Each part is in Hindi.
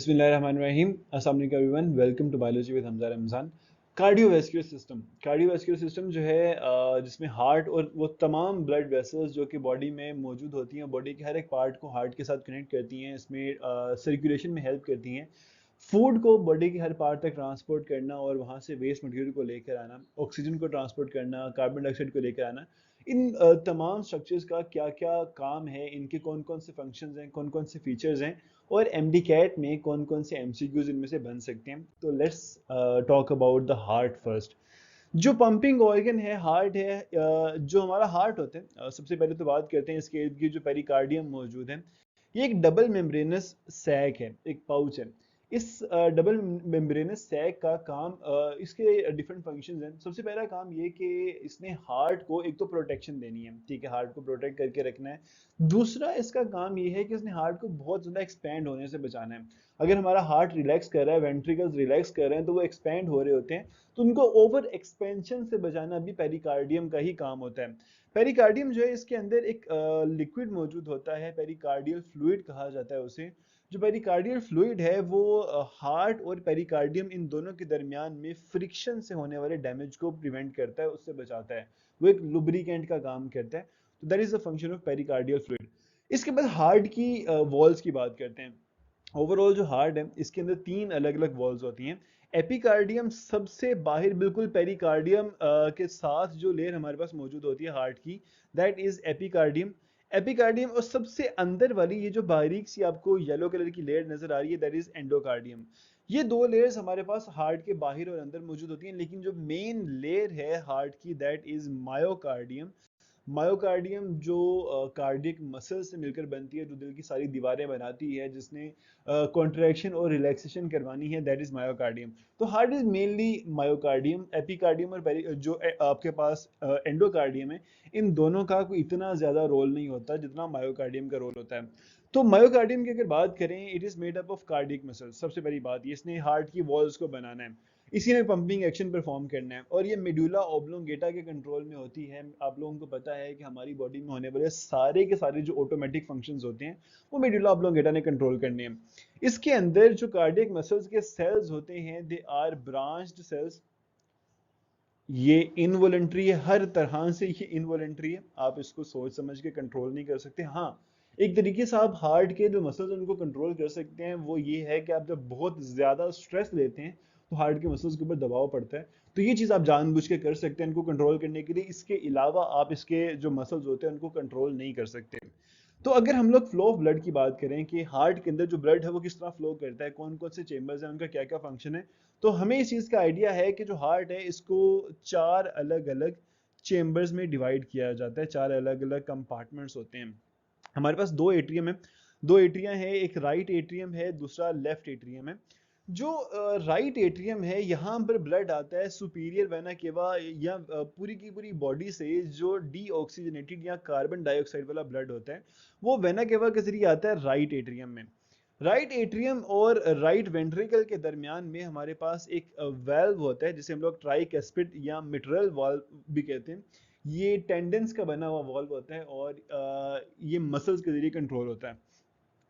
बिस्मिल्लाहिर्रहमानिर्रहीम। अस्सलाम वालेकुम everyone, welcome to biology with Hamza Ramzan. Cardiovascular system जो है जिसमें हार्ट और वो तमाम ब्लड वेसल्स जो कि बॉडी में मौजूद होती हैं, बॉडी के हर एक पार्ट को हार्ट के साथ कनेक्ट करती हैं, इसमें सर्कुलेशन में हेल्प करती हैं, फूड को बॉडी के हर पार्ट तक ट्रांसपोर्ट करना और वहाँ से वेस्ट मटेरियल को लेकर आना, ऑक्सीजन को ट्रांसपोर्ट करना, कार्बन डाइऑक्साइड को लेकर आना। इन तमाम स्ट्रक्चर्स का क्या क्या काम है, इनके कौन कौन से फंक्शंस हैं, कौन कौन से फीचर्स हैं और एमडी कैट में कौन कौन से एमसीक्यूज इनमें से बन सकते हैं। तो let's talk about the heart first. जो पंपिंग ऑर्गन है हार्ट है, जो हमारा हार्ट होता है, सबसे पहले तो बात करते हैं इसके इर्द गिर्द जो पेरिकार्डियम मौजूद है। ये एक डबल मेम्ब्रेनस सैक है, एक पाउच है। इस डबल मेम्ब्रेनस सैक का काम, इसके डिफरेंट फंक्शंस हैं। सबसे पहला काम ये कि इसने हार्ट को एक तो प्रोटेक्शन देनी है, ठीक है, हार्ट को प्रोटेक्ट करके रखना है। दूसरा इसका काम ये है कि इसने हार्ट को बहुत ज़्यादा एक्सपैंड होने से बचाना है। अगर हमारा हार्ट रिलैक्स कर रहा है, वेंट्रिकल्स रिलैक्स कर रहे हैं, तो वो एक्सपैंड हो रहे होते हैं, तो उनको ओवर एक्सपेंशन से बचाना भी पेरिकार्डियम का ही काम होता है। पेरिकार्डियम जो है, इसके अंदर एक लिक्विड मौजूद होता है, पेरिकार्डियल फ्लूइड कहा जाता है उसे। जो पेरिकार्डियल फ्लूइड है वो हार्ट और पेरिकार्डियम इन दोनों के दरमियान में फ्रिक्शन से होने वाले डैमेज को प्रिवेंट करता है, उससे बचाता है। वो एक लुब्रिकेंट का काम करता है। तो that is the function of pericardial fluid. इसके बाद हार्ट की वॉल्स की बात करते हैं। ओवरऑल जो हार्ट है, इसके अंदर तीन अलग अलग वॉल्स होती हैं। एपिकार्डियम सबसे बाहर बिल्कुल पेरिकार्डियम के साथ जो लेयर हमारे पास मौजूद होती है हार्ट की, दैट इज एपिकार्डियम। एपिकार्डियम और सबसे अंदर वाली ये जो बारीक सी आपको येलो कलर की लेयर नजर आ रही है, दैट इज एंडोकार्डियम। ये दो लेयर्स हमारे पास हार्ट के बाहर और अंदर मौजूद होती हैं, लेकिन जो मेन लेयर है हार्ट की, दैट इज मायोकार्डियम। मायोकार्डियम जो कार्डियक मसल से मिलकर बनती है, जो दिल की सारी दीवारें बनाती है, जिसने कॉन्ट्रैक्शन और रिलैक्सेशन करवानी है, दैट इज मायोकार्डियम। तो heart is mainly myocardium. Epicardium और जो आपके पास एंडोकार्डियम है, इन दोनों का कोई इतना ज्यादा रोल नहीं होता जितना मायोकार्डियम का रोल होता है। तो मायोकार्डियम की अगर बात करें, it is made up of cardiac muscles. सबसे पहली बात ये, इसने हार्ट की वॉल्स को बनाना है, इसी ने पंपिंग एक्शन परफॉर्म करना है, और ये मेडुला ऑब्लोंगेटा के कंट्रोल में होती है। आप लोगों को पता है कि हमारी बॉडी में होने वाले सारे के सारे जो ऑटोमेटिक फंक्शंस होते हैं, वो मेडुला ऑब्लोंगेटा ने कंट्रोल करने हैं। इसके अंदर जो कार्डियक मसल्स के सेल्स होते हैं, दे आर ब्रांच्ड सेल्स। ये इनवॉलेंट्री है, हर तरह से ये इनवॉलेंट्री है, आप इसको सोच समझ के कंट्रोल नहीं कर सकते। हाँ, एक तरीके से आप हार्ट के जो मसल्स उनको कंट्रोल कर सकते हैं। वो ये है कि आप जब बहुत ज्यादा स्ट्रेस लेते हैं, तो हार्ट के मसल्स के ऊपर दबाव पड़ता है, तो ये चीज आप जानबूझ के कर सकते हैं इनको कंट्रोल करने के लिए। इसके अलावा आप इसके जो मसल्स होते हैं उनको कंट्रोल नहीं कर सकते। तो अगर हम लोग फ्लो ऑफ ब्लड की बात करें कि हार्ट के अंदर जो ब्लड है वो किस तरह फ्लो करता है, कौन कौन से चेंबर्स हैं, उनका क्या क्या फंक्शन है, तो हमें इस चीज़ का आइडिया है कि जो हार्ट है इसको चार अलग अलग चेंबर्स में डिवाइड किया जाता है, चार अलग अलग कंपार्टमेंट्स होते हैं। हमारे पास दो एट्रियम है, दो एट्रिया है, एक राइट एट्रियम है, दूसरा लेफ्ट एट्रियम है। जो राइट एट्रियम है, यहाँ पर ब्लड आता है सुपीरियर वेना केवा या पूरी की पूरी बॉडी से जो डीऑक्सीजनेटेड या कार्बन डाइऑक्साइड वाला ब्लड होता है, वो वेना केवा के जरिए आता है राइट एट्रियम में। राइट एट्रियम और राइट वेंट्रिकल के दरमियान में हमारे पास एक वेल्व होता है, जिसे हम लोग ट्राइकैस्पिड या मिट्रल वाल्व भी कहते हैं। ये टेंडेंस का बना हुआ वाल्व होता है और ये मसल्स के जरिए कंट्रोल होता है।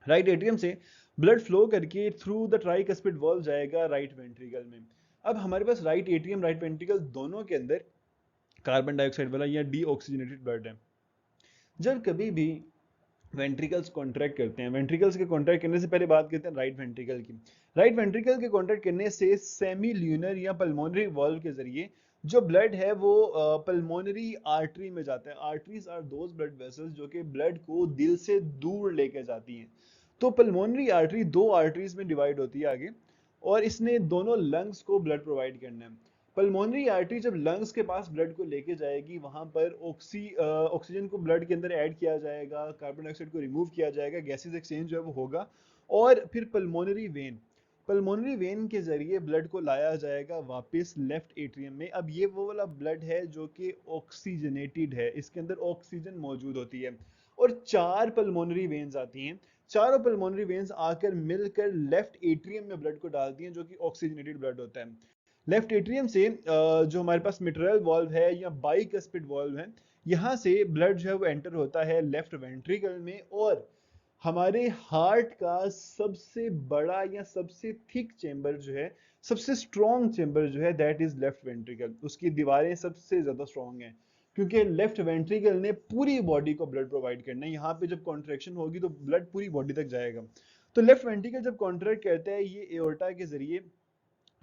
राइट एट्रियम से ब्लड फ्लो करके थ्रू द ट्राइकस्पिड वॉल्व जाएगा राइट वेंट्रिकल में। अब हमारे पास राइट एट्रियम राइट वेंट्रिकल दोनों के अंदर कार्बन डाइऑक्साइड वाला या डीऑक्सीजनेटेड ब्लड है। जब कभी भी वेंट्रिकल्स कॉन्ट्रैक्ट करते हैं, वेंट्रिकल्स के कॉन्ट्रैक्ट करने से पहले बात करते हैं राइट वेंट्रिकल की। राइट वेंट्रिकल के कॉन्ट्रैक्ट करने से सेमी ल्यूनर या पल्मोनरी वॉल्व के जरिए जो ब्लड है वो पल्मोनरी आर्टरी में जाता है। Arteries are those blood vessels जो कि ब्लड को दिल से दूर लेके जाती हैं। तो पल्मोनरी आर्टरी दो आर्टरीज में डिवाइड होती है आगे, और इसने दोनों लंग्स को ब्लड प्रोवाइड करना है। पल्मोनरी आर्टरी जब लंग्स के पास ब्लड को लेके जाएगी, वहां पर ऑक्सीजन को ब्लड के अंदर ऐड किया जाएगा, कार्बन डाइऑक्साइड को रिमूव किया जाएगा, गैसेस एक्सचेंज जो है वो होगा, और फिर पल्मोनरी वेन के जरिए ब्लड को लाया जाएगा वापस लेफ्ट एट्रियम में। अब ये वो वाला ब्लड है जो कि ऑक्सीजनेटेड है, इसके अंदर ऑक्सीजन मौजूद होती है, और चार पल्मोनरी वेन्स आती हैं। चारों पल्मोनरी वेन्स आकर मिलकर लेफ्ट एट्रियम में ब्लड को डालती हैं, जो कि ऑक्सीजनेटेड ब्लड होता है। लेफ्ट एट्रियम से जो हमारे पास मिट्रल वॉल्व है या बाइकस्पिड वॉल्व है, यहाँ से ब्लड जो है वो एंटर होता है लेफ्ट वेंट्रिकल में, और हमारे हार्ट का सबसे बड़ा या सबसे थिक चेंबर जो है, सबसे स्ट्रॉन्ग चेंबर जो है, दैट इज लेफ्ट वेंट्रिकल। उसकी दीवारें सबसे ज्यादा स्ट्रॉन्ग हैं, क्योंकि लेफ्ट वेंट्रिकल ने पूरी बॉडी को ब्लड प्रोवाइड करना है। यहाँ पे जब कॉन्ट्रैक्शन होगी तो ब्लड पूरी बॉडी तक जाएगा। तो लेफ्ट वेंट्रिकल जब कॉन्ट्रैक्ट करता है, ये एओर्टा के जरिए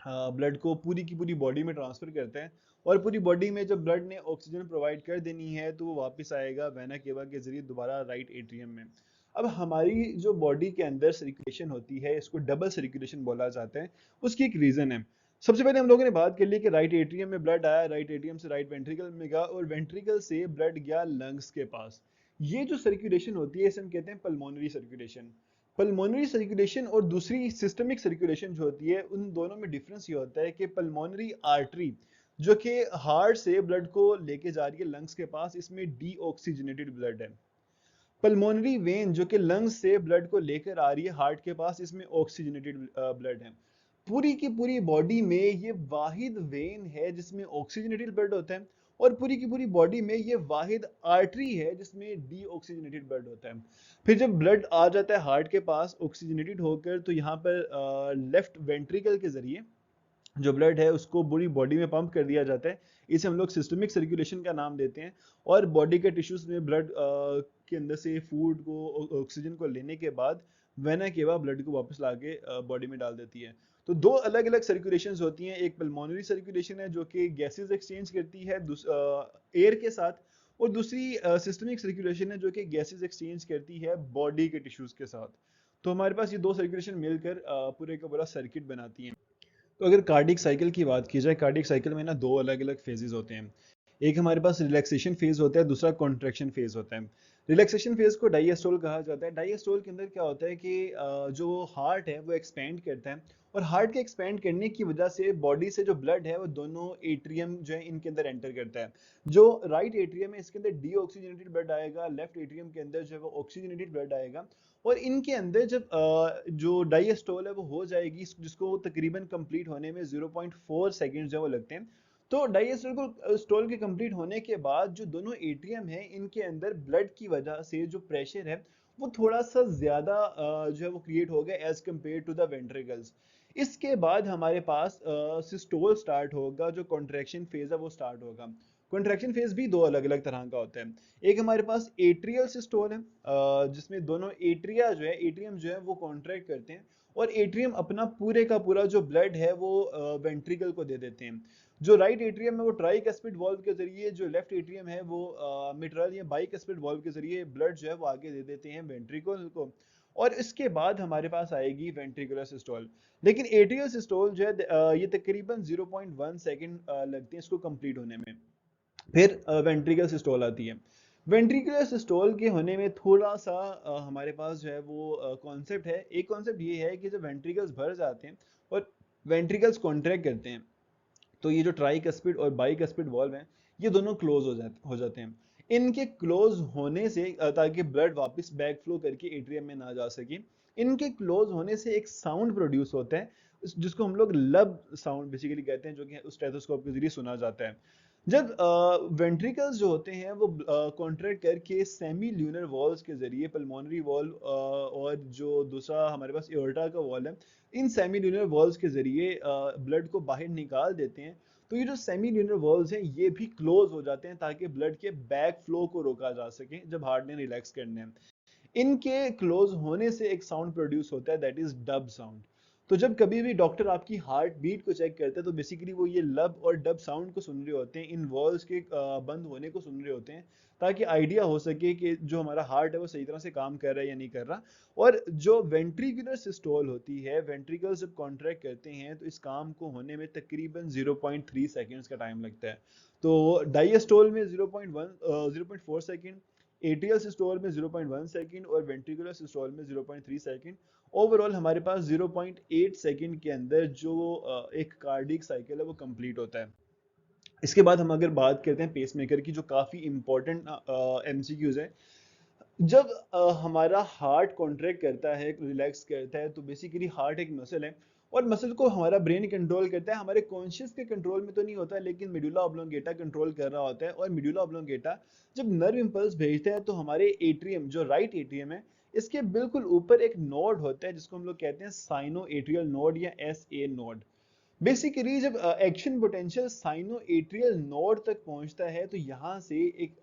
ब्लड को पूरी की पूरी बॉडी में ट्रांसफर करते हैं। और पूरी बॉडी में जब ब्लड ने ऑक्सीजन प्रोवाइड कर देनी है तो वो वापस आएगा वेना केवा के जरिए दोबारा राइट एट्रियम में। अब हमारी जो बॉडी के अंदर सर्कुलेशन होती है, इसको डबल सर्कुलेशन बोला जाता है। उसकी एक रीजन है। सबसे पहले हम लोगों ने बात कर ली कि राइट एट्रियम में ब्लड आया, राइट एट्रियम से राइट वेंट्रिकल में गया, और वेंट्रिकल से ब्लड गया लंग्स के पास। ये जो सर्कुलेशन होती है इसे हम कहते हैं पल्मोनरी सर्कुलेशन। पल्मोनरी सर्कुलेशन और दूसरी सिस्टमिक सर्कुलेशन जो होती है, उन दोनों में डिफरेंस ये होता है कि पल्मोनरी आर्टरी जो कि हार्ट से ब्लड को लेके जा रही है लंग्स के पास, इसमें डीऑक्सीजनेटेड ब्लड है। पल्मोनरी वेन जो कि लंग्स से ब्लड को लेकर आ रही है हार्ट के पास, इसमें ऑक्सीजनेटेड ब्लड है। पूरी की पूरी बॉडी में ये वाहिद वेन है जिसमें ऑक्सीजनेटेड ब्लड होता है, और पूरी की पूरी बॉडी में ये वाहिद आर्टरी है जिसमें डीऑक्सीजनेटेड ब्लड होता है। फिर जब ब्लड आ जाता है हार्ट के पास ऑक्सीजनेटेड होकर, तो यहाँ पर लेफ्ट वेंट्रिकल के जरिए जो ब्लड है उसको पूरी बॉडी में पंप कर दिया जाता है। इसे हम लोग सिस्टमिक सर्कुलेशन का नाम देते हैं। और बॉडी के टिश्यूज में ब्लड के अंदर से फूड को, ऑक्सीजन को लेने के बाद वेना केवा ब्लड को वापस लाके बॉडी में डाल देती है। तो दो अलग अलग सर्कुलेशंस होती हैं। एक पल्मोनरी सर्कुलेशन है जो कि गैसेस एक्सचेंज करती है एयर के साथ, और दूसरी सिस्टमिक सर्कुलेशन है जो कि गैसेस एक्सचेंज करती है बॉडी के टिश्यूज के साथ। तो हमारे पास ये दो सर्कुलेशन मिलकर पूरे का पूरा सर्किट बनाती हैं। तो अगर कार्डिक साइकिल की बात की जाए, कार्डिक साइकिल में ना दो अलग अलग फेजेस होते हैं। एक हमारे पास रिलैक्सेशन फेज होता है, दूसरा कॉन्ट्रैक्शन फेज होता है। रिलैक्सेशन फेज को डायस्टोल कहा जाता है। डायस्टोल के अंदर क्या होता है कि जो हार्ट है वो एक्सपेंड करता है, और हार्ट के एक्सपेंड करने की वजह से बॉडी से जो ब्लड है वो दोनों एट्रियम जो है इनके अंदर एंटर करता है। जो राइट एट्रियम है इसके अंदर डीऑक्सीजनेटेड ब्लड आएगा, लेफ्ट एट्रियम के अंदर जो है वो ऑक्सीजनेटेड ब्लड आएगा। और इनके अंदर जब जो डायस्टोल है वो हो जाएगी, जिसको तकरीबन कंप्लीट होने में 0.4 सेकंड जो है वो लगते हैं। तो डायस्टोल को स्टोल के कंप्लीट होने के बाद जो दोनों एट्रियम है इनके अंदर ब्लड की वजह से जो प्रेशर है वो थोड़ा सा ज्यादा जो है वो क्रिएट हो गया as compare to the ventricles. इसके बाद हमारे पास सिस्टोल स्टार्ट होगा, जो कॉन्ट्रैक्शन फेज है वो स्टार्ट होगा। कॉन्ट्रैक्शन फेज भी दो अलग अलग तरह का होता है। एक हमारे पास एट्रियल सिस्टोल है, जिसमें दोनों एट्रिया जो है, एट्रियम जो है वो कॉन्ट्रैक्ट करते हैं, और एट्रियम अपना पूरे का पूरा जो ब्लड है वो वेंट्रिकल को दे देते हैं। जो राइट एट्रियम है वो ट्राइकस्पिड वाल्व के जरिए, जो लेफ्ट एट्रियम है वो मिट्रल या बाइकस्पिड वाल्व के जरिए ब्लड जो है वो आगे दे देते हैं वेंट्रिकल को। और इसके बाद हमारे पास आएगी वेंट्रिकुलर सिस्टोल। लेकिन एट्रियल सिस्टोल जो है ये तकरीबन 0.1 सेकंड लगते हैं इसको कंप्लीट होने में। फिर वेंट्रिकल सिस्टोल आती है। वेंट्रिकुलर सिस्टोल के होने में थोड़ा सा हमारे पास जो है वो कॉन्सेप्ट है। एक कॉन्सेप्ट ये है कि जब वेंट्रिकल्स भर जाते हैं और वेंट्रिकल्स कॉन्ट्रैक्ट करते हैं, तो ये जो ट्राइकस्पिड और बाइकस्पिड वाल्व हैं ये दोनों क्लोज हो जाते हैं। इनके क्लोज होने से ताकि ब्लड वापस बैक फ्लो करके एट्रियम में ना जा सके, इनके क्लोज होने से एक साउंड प्रोड्यूस होता है जिसको हम लोग लब साउंड बेसिकली कहते हैं, जो कि स्टेथोस्कोप के जरिए सुना जाता है। जब वेंट्रिकल्स जो होते हैं वो कॉन्ट्रैक्ट करके सेमी ल्यूनर वॉल्स के जरिए पल्मोनरी वॉल और जो दूसरा हमारे पास एओर्टा का वॉल है, इन सेमी ल्यूनर वॉल्स के जरिए ब्लड को बाहर निकाल देते हैं। तो ये जो सेमी ल्यूनर वॉल्स हैं ये भी क्लोज हो जाते हैं ताकि ब्लड के बैक फ्लो को रोका जा सके जब हार्ट ने रिलैक्स करने हैं। इनके क्लोज होने से एक साउंड प्रोड्यूस होता है, दैट इज डब साउंड। तो जब कभी भी डॉक्टर आपकी हार्ट बीट को चेक करते हैं तो बेसिकली वो ये लब और डब साउंड को सुन रहे होते हैं, इन वॉल्स के बंद होने को सुन रहे होते हैं, ताकि आइडिया हो सके कि जो हमारा हार्ट है वो सही तरह से काम कर रहा है या नहीं कर रहा। और जो वेंट्रिकुलर सिस्टोल होती है, वेंट्रिकल्स जब कॉन्ट्रैक्ट करते हैं तो इस काम को होने में तकरीबन 0.3 सेकेंड्स का टाइम लगता है। तो डायस्टोल में 0.4 सेकेंड, एट्रियल सिस्टोल में 0.1 सेकेंड, और वेंट्रिकुलर सिस्टोल में 0.3 सेकेंड। ओवरऑल हमारे पास 0.8 सेकेंड के अंदर जो एक कार्डिक साइकिल है वो कंप्लीट होता है। इसके बाद हम अगर बात करते हैं पेसमेकर की, जो काफी इंपॉर्टेंट एमसीक्यूज है। जब हमारा हार्ट कॉन्ट्रैक्ट करता है, रिलैक्स करता है, तो बेसिकली हार्ट एक मसल है, और मसल को हमारा ब्रेन कंट्रोल करता है। हमारे कॉन्शियस के कंट्रोल में तो नहीं होता, लेकिन मेडुला ऑब्लोंगेटा कंट्रोल कर रहा होता है। और मेडुला ऑब्लोंगेटा जब नर्व इंपल्स भेजता है तो हमारे एट्रियम, जो राइट एट्रियम है, इसके बिल्कुल ऊपर एक नोड होता है जिसको हम लोग कहते हैं साइनो एट्रियल नोड या SA नोड। बेसिकली जब action potential cyano atrial node तक पहुंचता है तो यहाँ से एक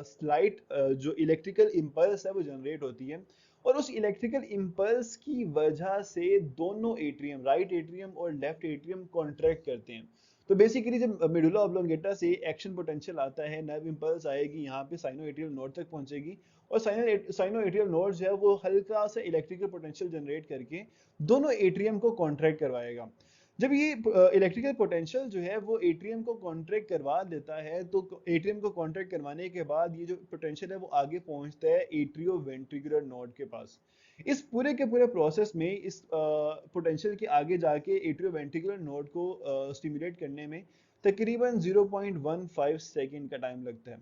स्लाइट जो इलेक्ट्रिकल इंपल्स है वो जनरेट होती है, और उस इलेक्ट्रिकल इंपल्स की वजह से दोनों एट्रियम, राइट एट्रियम और लेफ्ट एट्रियम कॉन्ट्रैक्ट करते हैं। तो बेसिकली जब मेडुला ऑब्लोंगेटा से एक्शन पोटेंशियल आता है, नर्व इंपल्स आएगी यहाँ पे साइनो एट्रियल नोड तक पहुंचेगी, और साइनो एट्रियल नोड जो है वो हल्का सा इलेक्ट्रिकल पोटेंशियल जनरेट करके दोनों एट्रियम को कॉन्ट्रैक्ट करवाएगा। जब ये इलेक्ट्रिकल पोटेंशियल जो है वो एट्रियम को कॉन्ट्रैक्ट करवा देता है, तो एट्रियम को कॉन्ट्रैक्ट करवाने के बाद ये जो पोटेंशियल है वो आगे पहुंचता है एट्रियो वेंट्रिकुलर नोड के पास। इस पूरे के पूरे प्रोसेस में इस पोटेंशियल के आगे जाके एट्रियो वेंट्रिकुलर नोड को स्टिमुलेट करने में तकरीबन 0.15 सेकेंड का टाइम लगता है।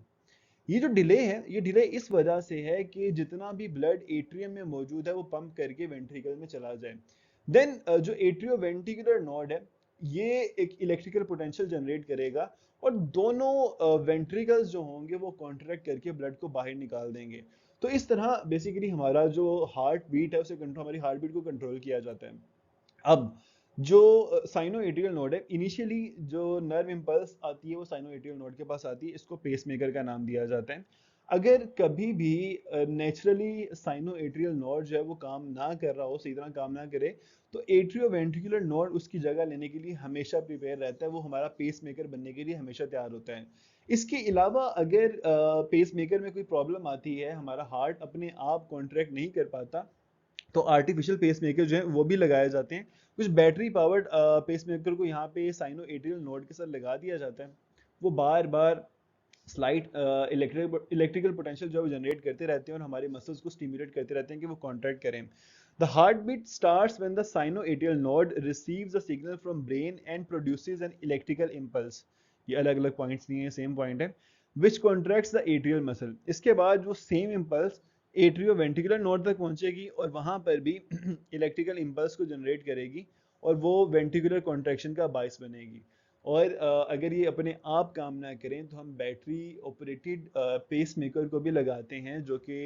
ये जो डिले है, ये डिले इस वजह से है कि जितना भी ब्लड एट्रियम में मौजूद है वो पंप करके वेंट्रिकल में चला जाए। देन जो एट्रियो वेंट्रिकुलर नोड है ये एक इलेक्ट्रिकल पोटेंशियल जनरेट करेगा, और दोनों वेंट्रिकल्स जो होंगे वो कॉन्ट्रैक्ट करके ब्लड को बाहर निकाल देंगे। तो इस तरह बेसिकली हमारा जो हार्ट बीट है उसे कंट्रोल, हमारी हार्ट बीट को कंट्रोल किया जाता है। अब जो साइनो एट्रियल नोड है, इनिशियली जो नर्व इंपल्स आती है वो साइनो एट्रियल नोड के पास आती है, इसको पेसमेकर का नाम दिया जाता है। अगर कभी भी नेचुरली साइनो एट्रियल नोड जो है वो काम ना कर रहा हो, सही तरह काम ना करे, तो एट्रियो वेंट्रिकुलर नोड उसकी जगह लेने के लिए हमेशा प्रिपेयर रहता है, वो हमारा पेसमेकर बनने के लिए हमेशा तैयार होता है। इसके अलावा अगर पेसमेकर में कोई प्रॉब्लम आती है, हमारा हार्ट अपने आप कॉन्ट्रैक्ट नहीं कर पाता, तो आर्टिफिशियल पेसमेकर जो है वो भी लगाए जाते हैं। कुछ बैटरी पावर्ड पेसमेकर को यहाँ पे साइनो एट्रियल नोड के साथ लगा दिया जाता है। वो बार बार स्लाइट इलेक्ट्रिकल पोटेंशियल जो है वो जनरेट करते रहते हैं और हमारे मसल्स को स्टिमुलेट करते रहते हैं कि वो कॉन्ट्रैक्ट करें। The heart beat starts when the sino atrial node receives a signal from brain and produces an electrical impulse. ये अलग अलग पॉइंट्स नहीं है, सेम पॉइंट है। Which contracts the atrial muscle. इसके बाद वो same impulse atrio ventricular node तक पहुंचेगी और वहां पर भी इलेक्ट्रिकल इंपल्स को जनरेट करेगी, और वो वेंट्रिकुलर कॉन्ट्रैक्शन का बायस बनेगी। और अगर ये अपने आप काम ना करें तो हम बैटरी ऑपरेटेड पेस मेकर को भी लगाते हैं, जो कि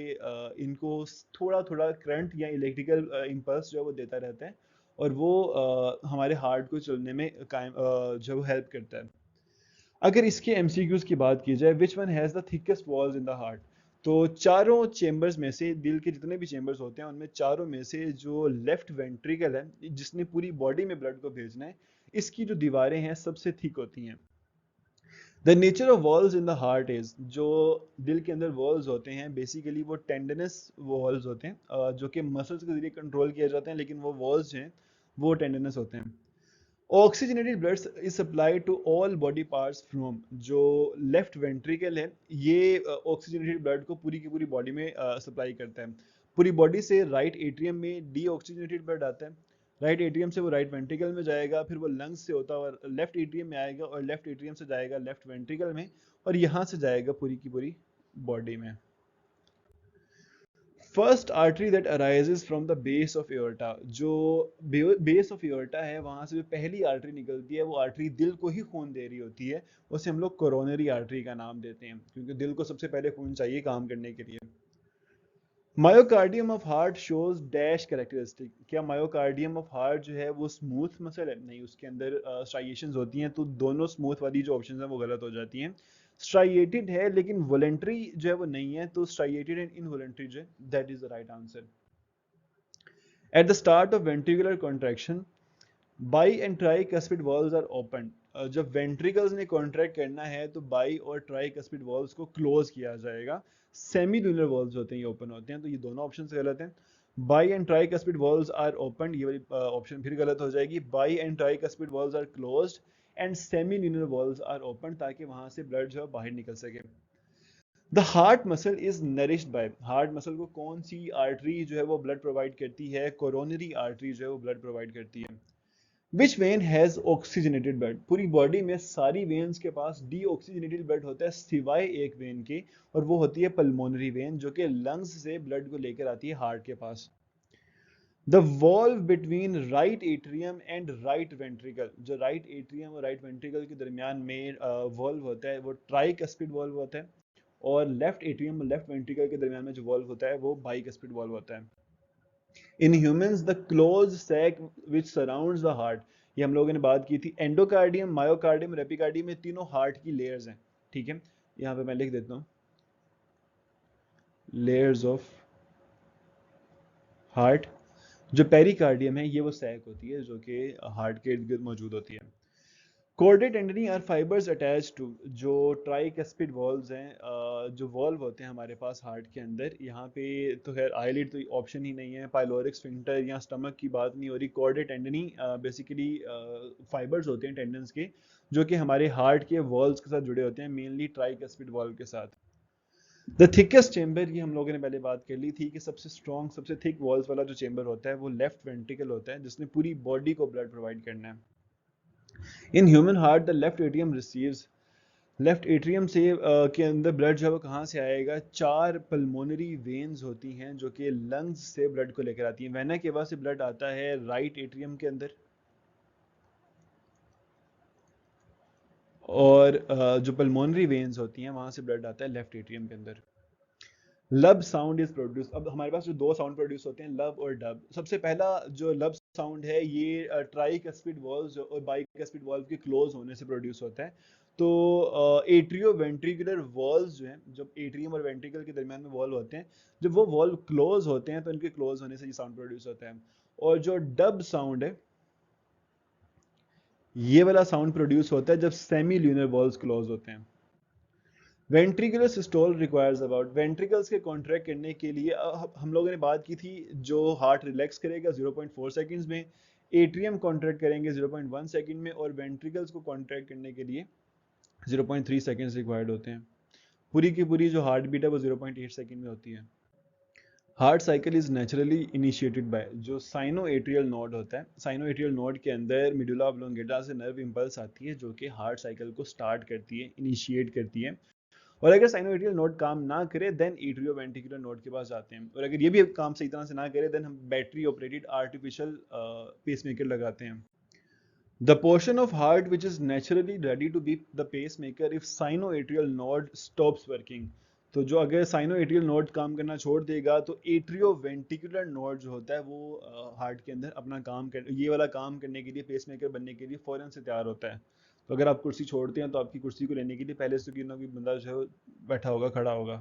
इनको थोड़ा थोड़ा करंट या इलेक्ट्रिकल इंपल्स जो है वो देता रहता है, और वो हमारे हार्ट को चलने में कायम जो हेल्प करता है। अगर इसके एमसीक्यूज की बात की जाए, which one has the thickest walls in the heart, तो चारों चेंबर्स में से, दिल के जितने भी चेंबर्स होते हैं उनमें चारों में से जो लेफ्ट वेंट्रिकल है जिसने पूरी बॉडी में ब्लड को भेजना है, इसकी जो दीवारें हैं सबसे थिक होती हैं। The nature of walls in the heart is, जो दिल के अंदर वॉल्स होते हैं बेसिकली वो टेंडनस वॉल्स होते हैं, जो कि मसल्स के जरिए कंट्रोल किए जाते हैं, लेकिन वो वॉल्स जो हैं वो टेंडनस होते हैं। Oxygenated blood is supplied to all body parts from, जो लेफ्ट वेंट्रिकल है ये ऑक्सीजनेटेड ब्लड को पूरी की पूरी बॉडी में सप्लाई करता है। पूरी बॉडी से राइट एट्रियम में डी ऑक्सीजनेटेड ब्लड आता है, राइट एट्रियम से वो राइट वेंट्रिकल में जाएगा, फिर वो लंग्स से होता हुआ लेफ्ट एट्रियम में आएगा, और लेफ्ट एट्रियम से जाएगा लेफ्ट वेंट्रिकल में, और यहाँ से जाएगा पूरी की पूरी बॉडी में। First artery that arises from the base of aorta, जो बेस ऑफ एओर्टा है वहां से जो पहली आर्टरी निकलती है वो आर्टरी दिल को ही खून दे रही होती है, उसे हम लोग कोरोनरी आर्टरी का नाम देते हैं, क्योंकि दिल को सबसे पहले खून चाहिए काम करने के लिए। Myocardium of heart shows dash characteristic, क्या मायोकार्डियम ऑफ हार्ट जो है वो स्मूथ मसल है? नहीं, उसके अंदर स्ट्राइएशंस होती हैं, तो दोनों स्मूथ वाली जो ऑप्शंस हैं वो गलत हो जाती हैं। स्ट्राइएटेड है लेकिन वॉलेंट्री जो है वो नहीं है, तो स्ट्राइएटेड एंड इनवॉलेंट्री जो है that is the right answer. At the start of ventricular contraction bi and tri cuspid valves are open, जब वेंट्रिकल्स ने कॉन्ट्रैक्ट करना है तो बाई और ट्राई कस्पिड वॉल्व्स को क्लोज किया जाएगा। सेमी लूनर वॉल्व्स होते हैं ये ओपन होते हैं, तो ये दोनों ऑप्शन गलत हैं। Bi and tri cuspid valves are open, ये वाली ऑप्शन फिर गलत हो जाएगी। Bi and tri cuspid valves are closed and semi lunar valves are open, ताकि वहां से ब्लड जो है बाहर निकल सके। The heart muscle is nourished by, heart muscle को कौन सी आर्टरी जो है वो ब्लड प्रोवाइड करती है? कोरोनरी आर्टरी जो है वो ब्लड प्रोवाइड करती है। Which when has oxygenated blood, पूरी बॉडी में सारी वेन्स के पास डी ऑक्सीजनेटेड ब्लड होता है सिवाय एक वेन के, और वो होती है पल्मोनरी वेन, जो कि लंग्स से ब्लड को लेकर आती है हार्ट के पास। The valve between right atrium and right ventricle, जो राइट एट्रियम और राइट वेंट्रिकल के दरमियान में वॉल्व होता है वो ट्राइकस्पिड वॉल्व होता है, और लेफ्ट एट्रियम और लेफ्ट वेंट्रिकल के दरमियान में जो वॉल्व होता है वो बाइकस्पिड वॉल्व होता है। In humans the close sac which surrounds the heart, ये हम लोगों ने बात की थी। एंडोकार्डियम, मायोकार्डियम, रेपिकार्डियम, ये तीनों हार्ट की लेयर्स हैं, ठीक है। यहाँ पे मैं लिख देता हूँ लेयर्स ऑफ हार्ट। जो पेरिकार्डियम है ये वो सैक होती है जो कि हार्ट के इर्द गिर्द मौजूद होती है। Chordae tendineae are fibres attach to, जो ट्राइकस्पिड वॉल्व्स हैं, जो वॉल्व होते हैं हमारे पास हार्ट के अंदर, यहाँ पे तो खैर आईलिड तो ऑप्शन ही नहीं है, पाइलोरिक स्फिंक्टर या स्टमक की बात नहीं हो रही। कोर्डेट टेंडनी बेसिकली फाइबर्स होते हैं टेंडन्स के, जो कि हमारे हार्ट के वॉल्व्स के साथ जुड़े होते हैं, मेनली ट्राइकस्पिड वॉल्व के साथ। द थिकेस्ट चेंबर, ये हम लोगों ने पहले बात कर ली थी कि सबसे स्ट्रॉन्ग सबसे थिक वॉल्स वाला जो चेंबर होता है वो लेफ्ट वेंट्रिकल होता है, जिसने पूरी बॉडी को ब्लड प्रोवाइड करना है। In human heart the left atrium receives, left atrium से के अंदर ब्लड जो है वो कहाँ से आएगा, 4 पल्मोनरी वेन्स होती हैं जो कि लंग्स से ब्लड को लेकर आती हैं। वेना केवा से ब्लड आता है राइट एट्रियम के अंदर, और जो पल्मोनरी वेन्स होती हैं वहां से ब्लड आता है लेफ्ट एट्रियम के अंदर। लब साउंड इज प्रोड्यूस, अब हमारे पास जो दो साउंड प्रोड्यूस होते हैं लब और डब। सबसे पहला जो लब साउंड है ये ट्राइकस्पिड वॉल्व और बाइकस्पिड वॉल्व के क्लोज होने से प्रोड्यूस होता है। तो एट्रियो वेंट्रिकुलर वॉल्व जो हैं, जब एट्रियम और वेंट्रिकल के दरमियान में वॉल्व होते हैं, जब वो वॉल्व क्लोज होते हैं तो इनके क्लोज होने से ये साउंड प्रोड्यूस होता है। और जो डब साउंड है ये वाला साउंड प्रोड्यूस होता है जब सेमी ल्यूनर वॉल्व क्लोज होते हैं। Ventricular systole requires about, ventricles के कॉन्ट्रैक्ट करने के लिए हम लोगों ने बात की थी, जो हार्ट रिलैक्स करेगा 0.4 सेकंड्स में, एट्रियम कॉन्ट्रैक्ट करेंगे 0.1 सेकंड में, और वेंट्रिकल्स को कॉन्ट्रैक्ट करने के लिए 0.3 सेकंड्स रिक्वायर्ड होते हैं। पूरी की पूरी जो हार्ट बीट है वो 0.8 सेकंड में होती है। Heart cycle is naturally initiated by, जो साइनो एट्रियल नोड होता है, साइनो एट्रियल नोड के अंदर मिडुला ऑब्लोंगेटा से नर्व इंपल्स आती है जो कि हार्ट साइकिल को स्टार्ट करती है, इनिशिएट करती है। और अगर साइनोएट्रियल नोड काम ना करे देन एट्रियोवेंट्रिकुलर नोड के पास जाते हैं, और अगर ये भी काम सही तरह से ना करे देन हम बैटरी ऑपरेटेड आर्टिफिशियल पेसमेकर लगाते हैं। The portion of heart which is naturally ready to be the pacemaker if sinoatrial node stops working, तो जो अगर साइनोएट्रियल नोड काम करना छोड़ देगा तो एट्रियोवेंट्रिकुलर नोड जो होता है वो हार्ट के अंदर अपना काम कर, ये वाला काम करने के लिए, पेसमेकर बनने के लिए फौरन से तैयार होता है। तो अगर आप कुर्सी छोड़ते हैं तो आपकी कुर्सी को लेने के लिए पहले से कोई ना कोई बंदा जो है बैठा होगा, खड़ा होगा।